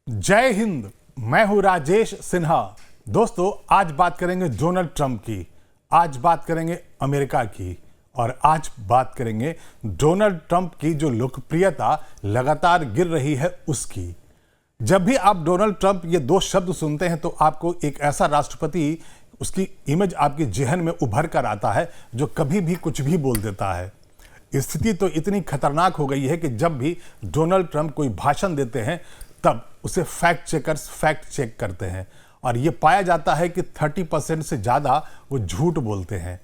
जय हिंद। मैं हूं राजेश सिन्हा। दोस्तों, आज बात करेंगे डोनाल्ड ट्रंप की, आज बात करेंगे अमेरिका की, और आज बात करेंगे डोनाल्ड ट्रंप की जो लोकप्रियता लगातार गिर रही है उसकी। जब भी आप डोनाल्ड ट्रंप ये दो शब्द सुनते हैं तो आपको एक ऐसा राष्ट्रपति, उसकी इमेज आपके जेहन में उभर कर आता है जो कभी भी कुछ भी बोल देता है। स्थिति तो इतनी खतरनाक हो गई है कि जब भी डोनाल्ड ट्रंप कोई भाषण देते हैं तब उसे फैक्ट चेकर्स फैक्ट चेक करते हैं और यह पाया जाता है कि 30% से ज़्यादा वो झूठ बोलते हैं।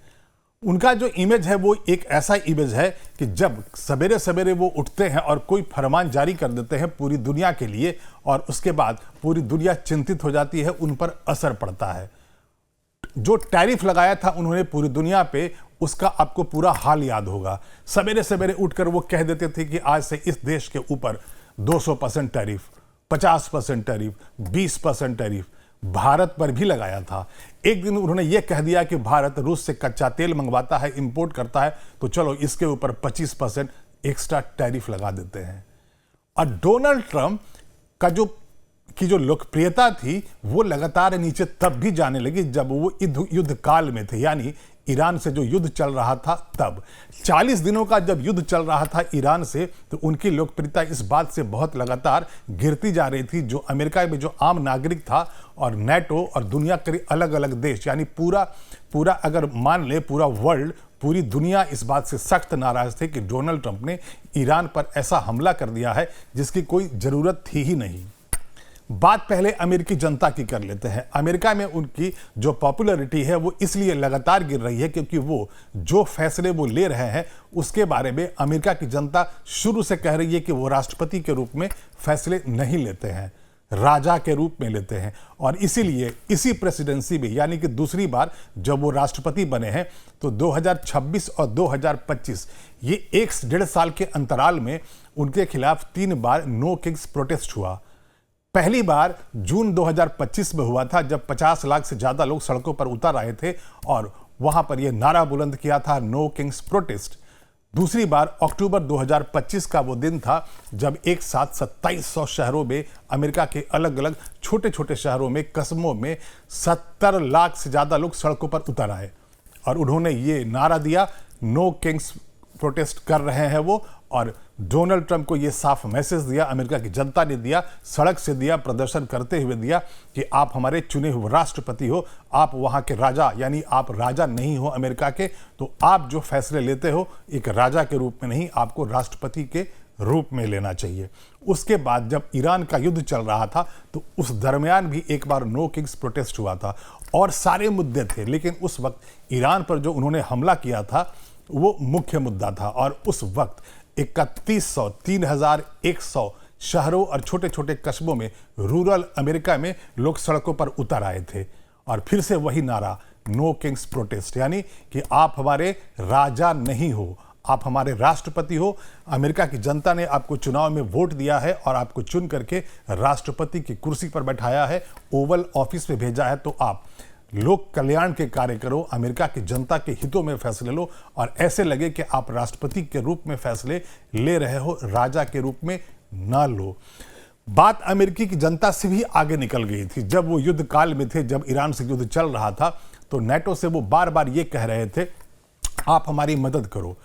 उनका जो इमेज है वो एक ऐसा इमेज है कि जब सवेरे सवेरे वो उठते हैं और कोई फरमान जारी कर देते हैं पूरी दुनिया के लिए और उसके बाद पूरी दुनिया चिंतित हो जाती है, उन पर असर पड़ता है। जो टैरिफ लगाया था उन्होंने पूरी दुनिया पे, उसका आपको पूरा हाल याद होगा। सवेरे सवेरे उठकर वो कह देते थे कि आज से इस देश के ऊपर 200% टैरिफ, 50% टैरिफ, 20% टैरिफ भारत पर भी लगाया था। एक दिन उन्होंने ये कह दिया कि भारत रूस से कच्चा तेल मंगवाता है, इंपोर्ट करता है, तो चलो इसके ऊपर 25% एक्स्ट्रा टैरिफ लगा देते हैं। और डोनाल्ड ट्रंप का जो लोकप्रियता थी वो लगातार नीचे तब भी जाने लगी जब वो युद्ध काल में थे, यानी ईरान से जो युद्ध चल रहा था तब 40 दिनों का जब युद्ध चल रहा था ईरान से, तो उनकी लोकप्रियता इस बात से बहुत लगातार गिरती जा रही थी। जो अमेरिका में जो आम नागरिक था और नेटो और दुनिया के अलग अलग देश, यानी पूरा अगर मान ले पूरा वर्ल्ड, पूरी दुनिया इस बात से सख्त नाराज थे कि डोनाल्ड ट्रंप ने ईरान पर ऐसा हमला कर दिया है जिसकी कोई ज़रूरत थी ही नहीं। बात पहले अमेरिकी जनता की कर लेते हैं। अमेरिका में उनकी जो पॉपुलैरिटी है वो इसलिए लगातार गिर रही है क्योंकि वो जो फैसले वो ले रहे हैं उसके बारे में अमेरिका की जनता शुरू से कह रही है कि वो राष्ट्रपति के रूप में फैसले नहीं लेते हैं, राजा के रूप में लेते हैं। और इसीलिए इसी प्रेसिडेंसी में, यानी कि दूसरी बार जब वो राष्ट्रपति बने हैं, तो 2026 और 2025 ये 1.5 साल के अंतराल में उनके खिलाफ 3 बार नो किंग्स प्रोटेस्ट हुआ। पहली बार जून 2025 में हुआ था जब 50 लाख से ज़्यादा लोग सड़कों पर उतर आए थे और वहां पर यह नारा बुलंद किया था, नो किंग्स प्रोटेस्ट। दूसरी बार अक्टूबर 2025 का वो दिन था जब एक साथ 2700 शहरों में, अमेरिका के अलग अलग छोटे छोटे शहरों में, कस्बों में 70 लाख से ज़्यादा लोग सड़कों पर उतर आए और उन्होंने ये नारा दिया, नो किंग्स प्रोटेस्ट कर रहे हैं वो। और डोनाल्ड ट्रंप को ये साफ मैसेज दिया, अमेरिका की जनता ने दिया, सड़क से दिया, प्रदर्शन करते हुए दिया कि आप हमारे चुने हुए राष्ट्रपति हो, आप वहाँ के राजा, यानी आप राजा नहीं हो अमेरिका के, तो आप जो फैसले लेते हो एक राजा के रूप में नहीं, आपको राष्ट्रपति के रूप में लेना चाहिए। उसके बाद जब ईरान का युद्ध चल रहा था तो उस दरमियान भी एक बार नो किंग्स प्रोटेस्ट हुआ था और सारे मुद्दे थे, लेकिन उस वक्त ईरान पर जो उन्होंने हमला किया था वो मुख्य मुद्दा था। और उस वक्त 3100 शहरों और छोटे छोटे कस्बों में, रूरल अमेरिका में लोग सड़कों पर उतर आए थे और फिर से वही नारा, नो किंग्स प्रोटेस्ट, यानी कि आप हमारे राजा नहीं हो, आप हमारे राष्ट्रपति हो। अमेरिका की जनता ने आपको चुनाव में वोट दिया है और आपको चुन करके राष्ट्रपति की कुर्सी पर बैठाया है, ओवल ऑफिस में भेजा है, तो आप लोक कल्याण के कार्य करो, अमेरिका की जनता के हितों में फैसले लो और ऐसे लगे कि आप राष्ट्रपति के रूप में फैसले ले रहे हो, राजा के रूप में ना लो। बात अमेरिकी की जनता से भी आगे निकल गई थी। जब वो युद्ध काल में थे, जब ईरान से युद्ध चल रहा था, तो नेटो से वो बार बार ये कह रहे थे आप हमारी मदद करो।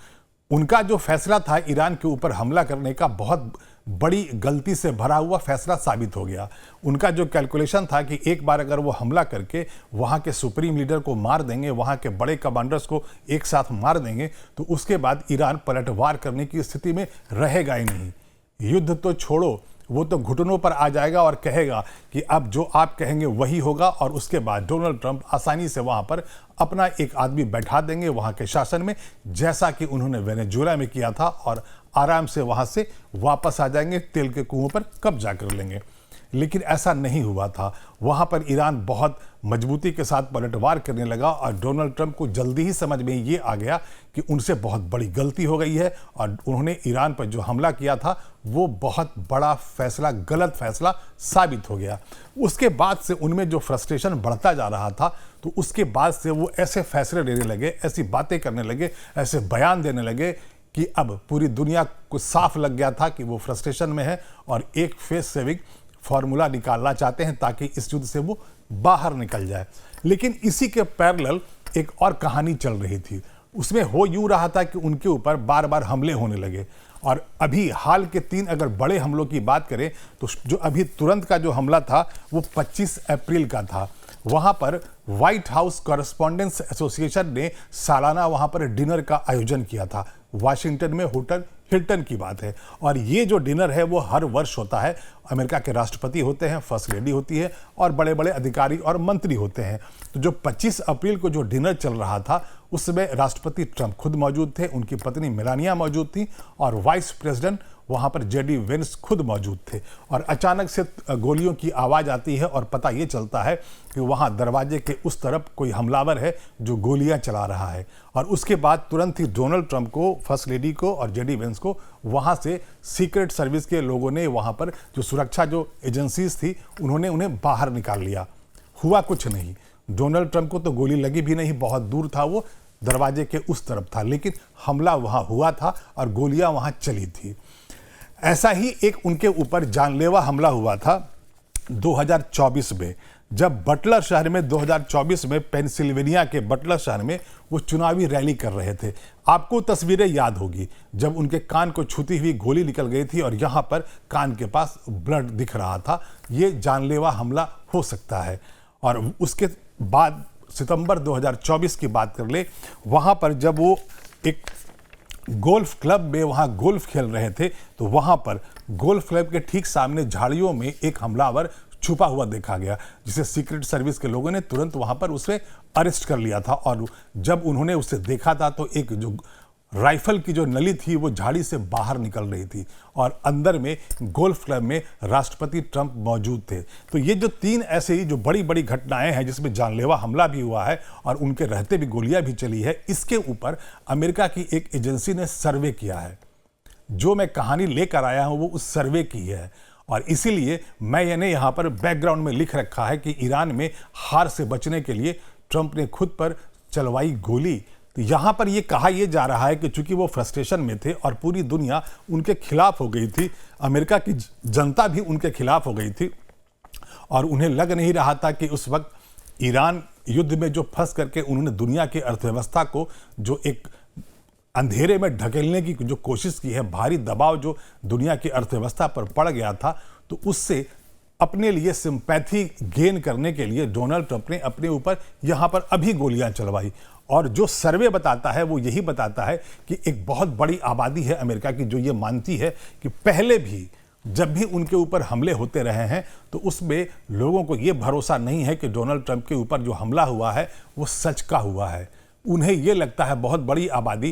उनका जो फैसला था ईरान के ऊपर हमला करने का, बहुत बड़ी गलती से भरा हुआ फैसला साबित हो गया। उनका जो कैलकुलेशन था कि एक बार अगर वो हमला करके वहाँ के सुप्रीम लीडर को मार देंगे, वहाँ के बड़े कमांडर्स को एक साथ मार देंगे, तो उसके बाद ईरान पलटवार करने की स्थिति में रहेगा ही नहीं। युद्ध तो छोड़ो, वो तो घुटनों पर आ जाएगा और कहेगा कि अब जो आप कहेंगे वही होगा। और उसके बाद डोनाल्ड ट्रंप आसानी से वहाँ पर अपना एक आदमी बैठा देंगे वहाँ के शासन में, जैसा कि उन्होंने वेनेजुएला में किया था, और आराम से वहाँ से वापस आ जाएंगे, तेल के कुओं पर कब्जा कर लेंगे। लेकिन ऐसा नहीं हुआ था। वहाँ पर ईरान बहुत मजबूती के साथ पलटवार करने लगा और डोनाल्ड ट्रंप को जल्दी ही समझ में ये आ गया कि उनसे बहुत बड़ी गलती हो गई है और उन्होंने ईरान पर जो हमला किया था वो बहुत बड़ा फैसला, गलत फैसला साबित हो गया। उसके बाद से उनमें जो फ्रस्ट्रेशन बढ़ता जा रहा था, तो उसके बाद से वो ऐसे फैसले लेने लगे, ऐसी बातें करने लगे, ऐसे बयान देने लगे कि अब पूरी दुनिया को साफ लग गया था कि वो फ्रस्ट्रेशन में है और एक फेस सेविंग फॉर्मूला निकालना चाहते हैं ताकि इस युद्ध से वो बाहर निकल जाए। लेकिन इसी के पैरेलल एक और कहानी चल रही थी। उसमें हो यूं रहा था कि उनके ऊपर बार बार हमले होने लगे। और अभी हाल के 3 अगर बड़े हमलों की बात करें तो जो अभी तुरंत का जो हमला था वो 25 अप्रैल का था। वहाँ पर व्हाइट हाउस कॉरेस्पॉन्डेंट्स एसोसिएशन ने सालाना वहाँ पर डिनर का आयोजन किया था। वाशिंगटन में होटल हिल्टन की बात है। और ये जो डिनर है वो हर वर्ष होता है। अमेरिका के राष्ट्रपति होते हैं, फर्स्ट लेडी होती है और बड़े बड़े अधिकारी और मंत्री होते हैं। तो जो 25 अप्रैल को जो डिनर चल रहा था उसमें राष्ट्रपति ट्रंप खुद मौजूद थे, उनकी पत्नी मेलानिया मौजूद थी और वाइस प्रेसिडेंट वहाँ पर जेडी वेंस खुद मौजूद थे। और अचानक से गोलियों की आवाज़ आती है और पता ये चलता है कि वहाँ दरवाजे के उस तरफ कोई हमलावर है जो गोलियां चला रहा है। और उसके बाद तुरंत ही डोनाल्ड ट्रंप को, फर्स्ट लेडी को और जेडी वेंस को वहाँ से सीक्रेट सर्विस के लोगों ने, वहाँ पर जो सुरक्षा जो एजेंसीज थी, उन्होंने उन्हें बाहर निकाल लिया। हुआ कुछ नहीं। डोनाल्ड ट्रंप को तो गोली लगी भी नहीं, बहुत दूर था, वो दरवाजे के उस तरफ था, लेकिन हमला वहाँ हुआ था और गोलियां वहाँ चली थी। ऐसा ही एक उनके ऊपर जानलेवा हमला हुआ था 2024 में, जब बटलर शहर में 2024 में पेंसिल्वेनिया के बटलर शहर में वो चुनावी रैली कर रहे थे। आपको तस्वीरें याद होगी जब उनके कान को छूती हुई गोली निकल गई थी और यहाँ पर कान के पास ब्लड दिख रहा था। ये जानलेवा हमला हो सकता है। और उसके बाद सितंबर 2024 की बात कर ले, वहाँ पर जब वो एक गोल्फ क्लब में वहाँ गोल्फ खेल रहे थे तो वहाँ पर गोल्फ क्लब के ठीक सामने झाड़ियों में एक हमलावर छुपा हुआ देखा गया, जिसे सीक्रेट सर्विस के लोगों ने तुरंत वहाँ पर उसे अरेस्ट कर लिया था। और जब उन्होंने उसे देखा था तो एक जो राइफल की जो नली थी वो झाड़ी से बाहर निकल रही थी और अंदर में गोल्फ क्लब में राष्ट्रपति ट्रंप मौजूद थे। तो ये जो 3 ऐसे ही जो बड़ी बड़ी घटनाएं हैं जिसमें जानलेवा हमला भी हुआ है और उनके रहते भी गोलियां भी चली है, इसके ऊपर अमेरिका की एक एजेंसी ने सर्वे किया है। जो मैं कहानी लेकर आया हूं वो उस सर्वे की है और इसीलिए मैंने यहाँ पर बैकग्राउंड में लिख रखा है कि ईरान में हार से बचने के लिए ट्रंप ने खुद पर चलवाई गोली। तो यहाँ पर ये कहा यह जा रहा है कि चूंकि वो फ्रस्ट्रेशन में थे और पूरी दुनिया उनके खिलाफ हो गई थी, अमेरिका की जनता भी उनके खिलाफ हो गई थी और उन्हें लग नहीं रहा था कि उस वक्त ईरान युद्ध में जो फंस करके उन्होंने दुनिया की अर्थव्यवस्था को जो एक अंधेरे में ढकेलने की जो कोशिश की है, भारी दबाव जो दुनिया की अर्थव्यवस्था पर पड़ गया था, तो उससे अपने लिए सिंपैथी गेन करने के लिए डोनाल्ड ट्रंप ने अपने ऊपर यहाँ पर अभी गोलियां चलवाई। और जो सर्वे बताता है वो यही बताता है कि एक बहुत बड़ी आबादी है अमेरिका की जो ये मानती है कि पहले भी जब भी उनके ऊपर हमले होते रहे हैं तो उसमें लोगों को ये भरोसा नहीं है कि डोनाल्ड ट्रंप के ऊपर जो हमला हुआ है वो सच का हुआ है। उन्हें ये लगता है, बहुत बड़ी आबादी,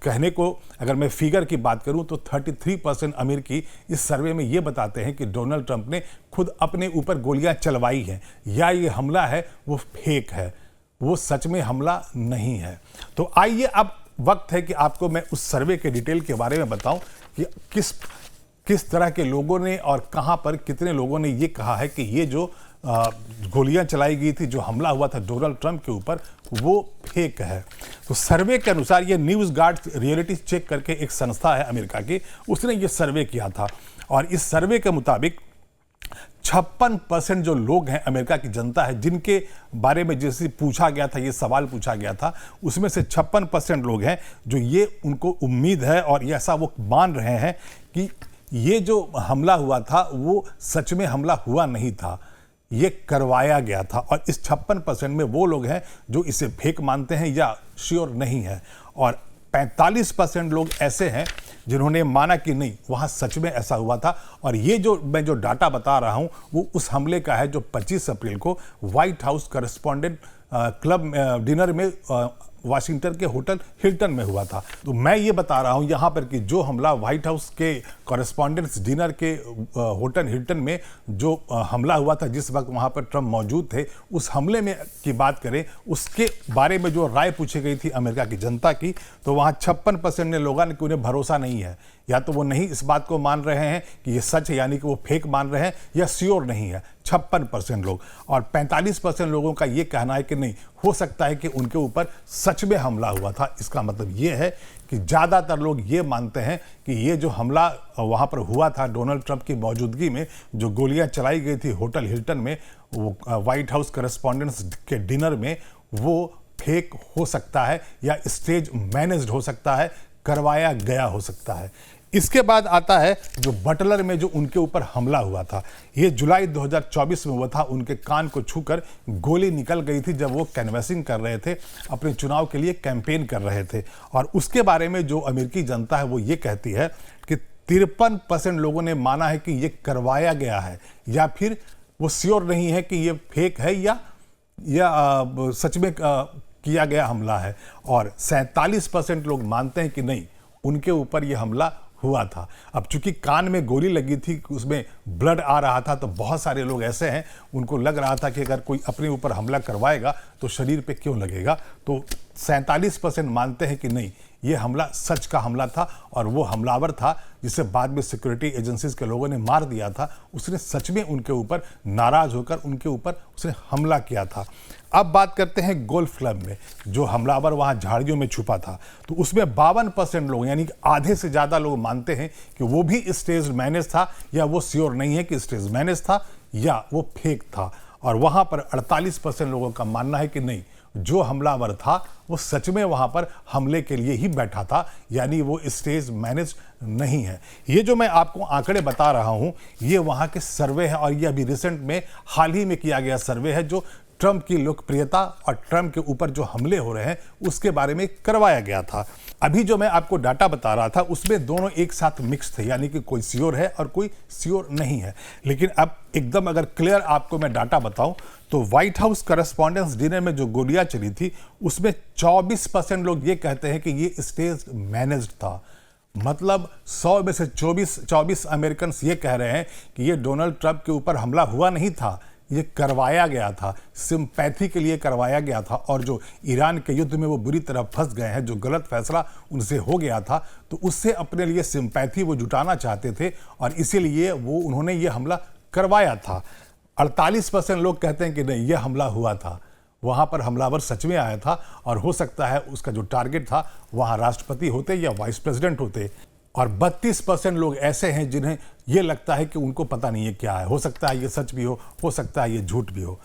कहने को अगर मैं फिगर की बात करूं तो 33% अमेरिकी इस सर्वे में ये बताते हैं कि डोनाल्ड ट्रंप ने खुद अपने ऊपर गोलियां चलवाई हैं या ये हमला है वो फेक है, वो सच में हमला नहीं है। तो आइए अब वक्त है कि आपको मैं उस सर्वे के डिटेल के बारे में बताऊं कि किस तरह के लोगों ने और कहां पर कितने लोगों ने ये कहा है कि ये जो गोलियां चलाई गई थी, जो हमला हुआ था डोनाल्ड ट्रंप के ऊपर, वो फेक है। तो सर्वे के अनुसार ये न्यूज़ गार्ड रियलिटी चेक करके एक संस्था है अमेरिका की, उसने ये सर्वे किया था और इस सर्वे के मुताबिक 56% जो लोग हैं, अमेरिका की जनता है, जिनके बारे में जैसे पूछा गया था, ये सवाल पूछा गया था, उसमें से 56% लोग हैं जो ये उनको उम्मीद है और ये ऐसा वो मान रहे हैं कि ये जो हमला हुआ था वो सच में हमला हुआ नहीं था, ये करवाया गया था। और इस 56% में वो लोग हैं जो इसे फेक मानते हैं या श्योर नहीं है और 45% लोग ऐसे हैं जिन्होंने माना कि नहीं, वहाँ सच में ऐसा हुआ था। और ये जो मैं जो डाटा बता रहा हूँ वो उस हमले का है जो 25 अप्रैल को white house correspondent club dinner में वाशिंगटन के होटल हिल्टन में हुआ था। तो मैं ये बता रहा हूँ यहाँ पर कि जो हमला व्हाइट हाउस के कॉरेस्पॉन्डेंट्स डिनर के होटल हिल्टन में जो हमला हुआ था, जिस वक्त वहाँ पर ट्रंप मौजूद थे, उस हमले में की बात करें, उसके बारे में जो राय पूछी गई थी अमेरिका की जनता की, तो वहाँ 56% ने लोगों ने कि उन्हें भरोसा नहीं है, या तो वो नहीं इस बात को मान रहे हैं कि ये सच है, यानी कि वो फेक मान रहे हैं, या श्योर नहीं है 56% लोग। और 45% लोगों का ये कहना है कि नहीं, हो सकता है कि उनके ऊपर सच में हमला हुआ था। इसका मतलब ये है कि ज़्यादातर लोग ये मानते हैं कि ये जो हमला वहाँ पर हुआ था डोनाल्ड ट्रंप की मौजूदगी में, जो गोलियां चलाई गई थी होटल हिल्टन में, वो व्हाइट हाउस करेस्पॉन्डेंट्स के डिनर में, वो फेक हो सकता है या स्टेज मैनेज्ड हो सकता है, करवाया गया हो सकता है। इसके बाद आता है जो बटलर में जो उनके ऊपर हमला हुआ था। ये जुलाई 2024 में हुआ था। उनके कान को छूकर गोली निकल गई थी जब वो कैनवैसिंग कर रहे थे, अपने चुनाव के लिए कैंपेन कर रहे थे। और उसके बारे में जो अमेरिकी जनता है वो ये कहती है कि 53% लोगों ने माना है कि ये करवाया गया है, या फिर वो श्योर नहीं है कि ये फेक है या सच में किया गया हमला है। और 47% लोग मानते हैं कि नहीं, उनके ऊपर ये हमला हुआ था। अब चूंकि कान में गोली लगी थी, उसमें ब्लड आ रहा था, तो बहुत सारे लोग ऐसे हैं उनको लग रहा था कि अगर कोई अपने ऊपर हमला करवाएगा तो शरीर पे क्यों लगेगा। तो 47% मानते हैं कि नहीं, ये हमला सच का हमला था और वो हमलावर था जिसे बाद में सिक्योरिटी एजेंसीज के लोगों ने मार दिया था, उसने सच में उनके ऊपर नाराज होकर उनके ऊपर उसने हमला किया था। अब बात करते हैं गोल्फ क्लब में, जो हमलावर वहाँ झाड़ियों में छुपा था, तो उसमें 52% लोग, यानी कि आधे से ज़्यादा लोग मानते हैं कि वो भी स्टेज मैनेज था, या वो श्योर नहीं है कि स्टेज मैनेज था या वो फेक था। और वहाँ पर 48% लोगों का मानना है कि नहीं, जो हमलावर था वो सच में वहाँ पर हमले के लिए ही बैठा था, यानी वो स्टेज मैनेज नहीं है। ये जो मैं आपको आंकड़े बता रहा हूँ, ये वहाँ के सर्वे है, और ये अभी रिसेंट में हाल ही में किया गया सर्वे है, जो ट्रंप की लोकप्रियता और ट्रंप के ऊपर जो हमले हो रहे हैं उसके बारे में करवाया गया था। अभी जो मैं आपको डाटा बता रहा था उसमें दोनों एक साथ मिक्स थे, यानी कि कोई श्योर है और कोई श्योर नहीं है। लेकिन अब एकदम अगर क्लियर आपको मैं डाटा बताऊं तो व्हाइट हाउस करेस्पॉन्डेंट्स डिनर में जो गोलियां चली थी उसमें 24% लोग ये कहते हैं कि ये स्टेज मैनेज्ड था। मतलब 100 में से 24 अमेरिकन ये कह रहे हैं कि ये डोनाल्ड ट्रंप के ऊपर हमला हुआ नहीं था, ये करवाया गया था, सिंपैथी के लिए करवाया गया था। और जो ईरान के युद्ध में वो बुरी तरह फंस गए हैं, जो गलत फैसला उनसे हो गया था, तो उससे अपने लिए सिंपैथी वो जुटाना चाहते थे और इसीलिए वो उन्होंने ये हमला करवाया था। 48% लोग कहते हैं कि नहीं, ये हमला हुआ था, वहाँ पर हमलावर सच में आया था और हो सकता है उसका जो टारगेट था वहाँ राष्ट्रपति होते या वाइस प्रेसिडेंट होते। और 32% लोग ऐसे हैं जिन्हें ये लगता है कि उनको पता नहीं है क्या है, हो सकता है ये सच भी हो सकता है ये झूठ भी हो।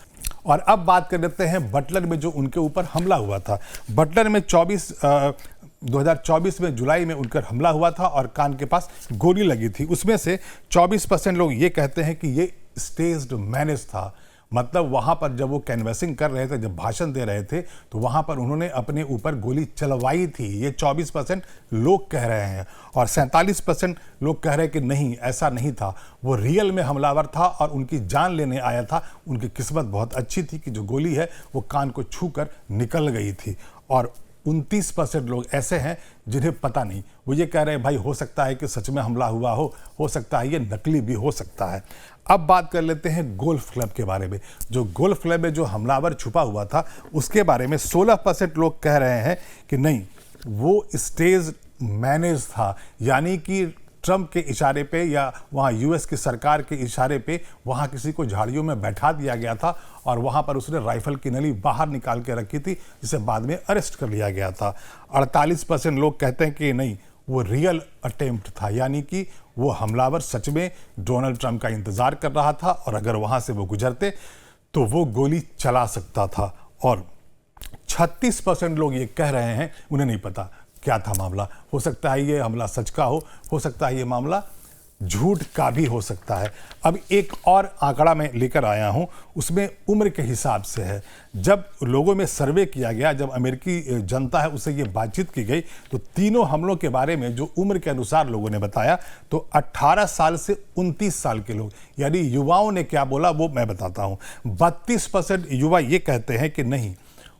और अब बात कर लेते हैं बटलर में जो उनके ऊपर हमला हुआ था। बटलर में 2024 में जुलाई में उनका हमला हुआ था और कान के पास गोली लगी थी। उसमें से 24% लोग ये कहते हैं कि ये स्टेज्ड मैनेज था। मतलब वहाँ पर जब वो कैनवैसिंग कर रहे थे, जब भाषण दे रहे थे, तो वहाँ पर उन्होंने अपने ऊपर गोली चलवाई थी, ये 24% लोग कह रहे हैं। और 47% लोग कह रहे हैं कि नहीं, ऐसा नहीं था, वो रियल में हमलावर था और उनकी जान लेने आया था। उनकी किस्मत बहुत अच्छी थी कि जो गोली है वो कान को छूकर निकल गई थी। और 29% लोग ऐसे हैं जिन्हें पता नहीं, वो ये कह रहे हैं भाई हो सकता है कि सच में हमला हुआ हो सकता है ये नकली भी हो सकता है। अब बात कर लेते हैं गोल्फ क्लब के बारे में। जो गोल्फ क्लब में जो हमलावर छुपा हुआ था उसके बारे में 16% लोग कह रहे हैं कि नहीं, वो स्टेज मैनेज था, यानी कि ट्रंप के इशारे पे या वहाँ यूएस की सरकार के इशारे पे वहाँ किसी को झाड़ियों में बैठा दिया गया था और वहाँ पर उसने राइफल की नली बाहर निकाल के रखी थी, जिसे बाद में अरेस्ट कर लिया गया था। 48% लोग कहते हैं कि नहीं, वो रियल अटेम्प्ट था, यानी कि वो हमलावर सच में डोनाल्ड ट्रंप का इंतज़ार कर रहा था और अगर वहाँ से वो गुजरते तो वो गोली चला सकता था। और 36% लोग ये कह रहे हैं उन्हें नहीं पता क्या था मामला, हो सकता है ये हमला सच का हो सकता है ये मामला झूठ का भी हो सकता है। अब एक और आंकड़ा मैं लेकर आया हूं, उसमें उम्र के हिसाब से है। जब लोगों में सर्वे किया गया, जब अमेरिकी जनता है उससे ये बातचीत की गई, तो तीनों हमलों के बारे में जो उम्र के अनुसार लोगों ने बताया, तो 18 साल से 29 साल के लोग, यानी युवाओं ने क्या बोला वो मैं बताता हूँ। 32% युवा ये कहते हैं कि नहीं,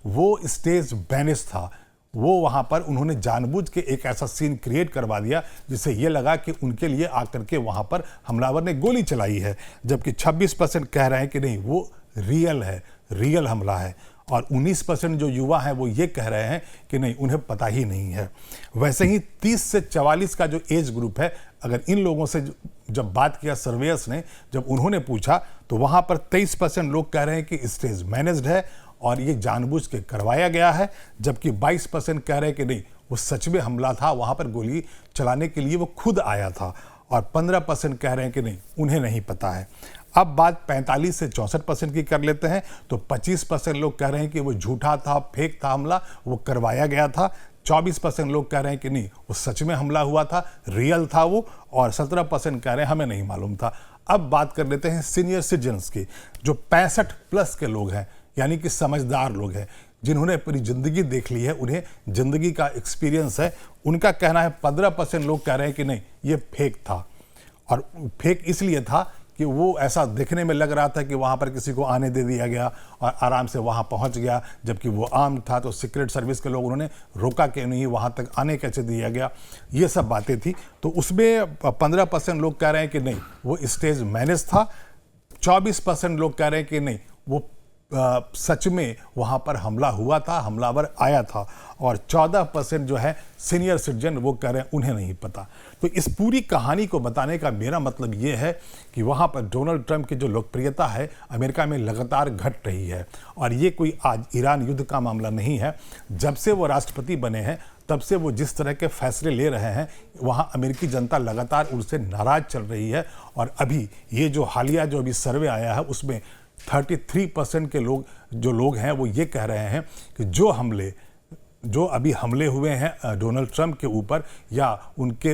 वो स्टेज मैनेज था, वो वहाँ पर उन्होंने जानबूझ के एक ऐसा सीन क्रिएट करवा दिया जिससे ये लगा कि उनके लिए आकर के वहाँ पर हमलावर ने गोली चलाई है। जबकि 26% कह रहे हैं कि नहीं, वो रियल है, रियल हमला है। और 19% जो युवा हैं वो ये कह रहे हैं कि नहीं, उन्हें पता ही नहीं है। वैसे ही 30 से 44 का जो एज ग्रुप है, अगर इन लोगों से जब बात किया सर्वेयर्स ने, जब उन्होंने पूछा तो वहाँ पर 23% लोग कह रहे हैं कि स्टेज मैनेज्ड है और ये जानबूझ के करवाया गया है, जबकि 22% कह रहे हैं कि नहीं, वो सच में हमला था, वहाँ पर गोली चलाने के लिए वो खुद आया था, और 15% कह रहे हैं कि नहीं, उन्हें नहीं पता है। अब बात 45 से 64% की कर लेते हैं, तो 25% लोग कह रहे हैं कि वो झूठा था, फेक था हमला, वो करवाया गया था। 24% लोग कह रहे हैं कि नहीं, वो सच में हमला हुआ था, रियल था वो, और 17% कह रहे हैं हमें नहीं मालूम था। अब बात कर लेते हैं सीनियर सिटीजन्स की, जो 65+ के लोग हैं, यानी कि समझदार लोग हैं, जिन्होंने पूरी ज़िंदगी देख ली है, उन्हें ज़िंदगी का एक्सपीरियंस है। उनका कहना है 15% लोग कह रहे हैं कि नहीं, ये फेक था, और फेक इसलिए था कि वो ऐसा देखने में लग रहा था कि वहाँ पर किसी को आने दे दिया गया और आराम से वहाँ पहुँच गया, जबकि वो आर्म था, तो सीक्रेट सर्विस के लोग उन्होंने रोका कि नहीं, वहाँ तक आने कैसे दिया गया, ये सब बातें थी। तो उसमें 15% लोग कह रहे हैं कि नहीं, वो स्टेज मैनेज था। 24% लोग कह रहे हैं कि नहीं, वो सच में वहाँ पर हमला हुआ था, हमलावर आया था, और 14% जो है सीनियर सिटीजन, वो कह रहे हैं उन्हें नहीं पता। तो इस पूरी कहानी को बताने का मेरा मतलब ये है कि वहाँ पर डोनाल्ड ट्रंप की जो लोकप्रियता है अमेरिका में लगातार घट रही है, और ये कोई आज ईरान युद्ध का मामला नहीं है। जब से वो राष्ट्रपति बने हैं तब से वो जिस तरह के फैसले ले रहे हैं, वहाँ अमेरिकी जनता लगातार उनसे नाराज चल रही है। और अभी ये जो हालिया जो अभी सर्वे आया है, उसमें 33% के लोग हैं, वो ये कह रहे हैं कि जो अभी हमले हुए हैं डोनाल्ड ट्रंप के ऊपर, या उनकी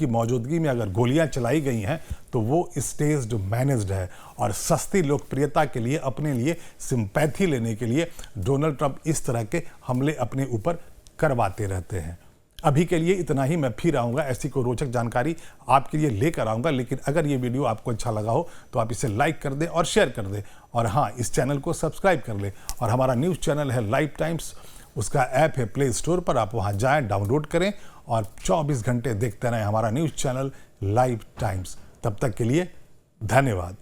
मौजूदगी में अगर गोलियां चलाई गई हैं, तो वो स्टेज्ड मैनेज्ड है, और सस्ती लोकप्रियता के लिए, अपने लिए सिंपैथी लेने के लिए डोनाल्ड ट्रंप इस तरह के हमले अपने ऊपर करवाते रहते हैं। अभी के लिए इतना ही। मैं फिर आऊँगा, ऐसी कोई रोचक जानकारी आपके लिए लेकर आऊँगा। लेकिन अगर ये वीडियो आपको अच्छा लगा हो तो आप इसे लाइक कर दें और शेयर कर दें, और हाँ, इस चैनल को सब्सक्राइब कर लें। और हमारा न्यूज़ चैनल है लाइव टाइम्स, उसका ऐप है प्ले स्टोर पर, आप वहाँ जाएँ, डाउनलोड करें और 24 घंटे देखते रहें हमारा न्यूज़ चैनल लाइव टाइम्स। तब तक के लिए धन्यवाद।